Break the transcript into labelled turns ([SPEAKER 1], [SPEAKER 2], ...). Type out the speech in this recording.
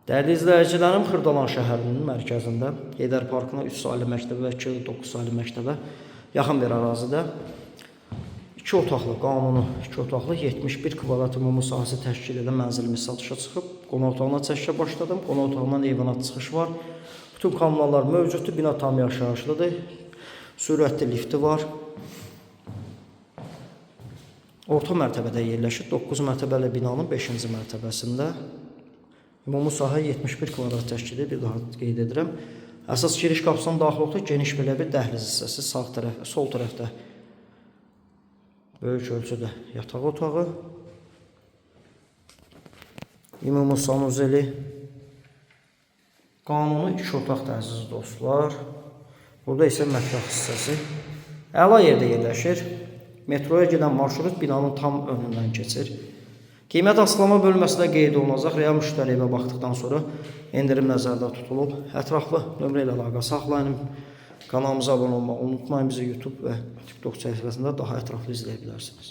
[SPEAKER 1] Dəyərli izləyicilərim, Xırdalan şəhərinin mərkəzində Heydər Parkına 3 saylı məktəbə və 2-9 saylı məktəbə yaxın bir ərazidə 2 otaqlı, qanuni 2 otaqlı 71 kvadrat ümumi sahəsi təşkil edən mənzilimiz satışa çıxıb. Qonaq otağına çəkişə başladım. Qonaq otağından eyvana çıxış var. Bütün kommunallar mövcuddur. Bina tam yaşayışlıdır. Sürətli lifti var. Orta mərtəbədə yerləşir. 9 mərtəbəli binanın 5-ci mərtəbəsində. Ümumi sahə 71 kvadrat təşkil edir. Bir daha qeyd edirəm. Əsas giriş qapısından daxil olduq. Geniş belə bir dəhliz hissəsi sağ tərəf, sol tərəfdə böyük ölçüdə yataq otağı. Ümumi sanuzeli. Qanuni 2 otaqdır əziz dostlar. Burada isə mətbəx hissəsi. Əla yerdə yerləşir. Metroya gedən marşrut binanın tam önündən keçir. Qiymət açıqlama bölməsində qeyd olunacaq. Real müştəri evə baxdıqdan sonra endirim nəzərdə tutulub. Ətraflı nömrə ilə əlaqə saxlayın. Kanalımıza abunə olmağı unutmayın. Bizi YouTube və TikTok səhifəsində daha ətraflı izləyə bilərsiniz.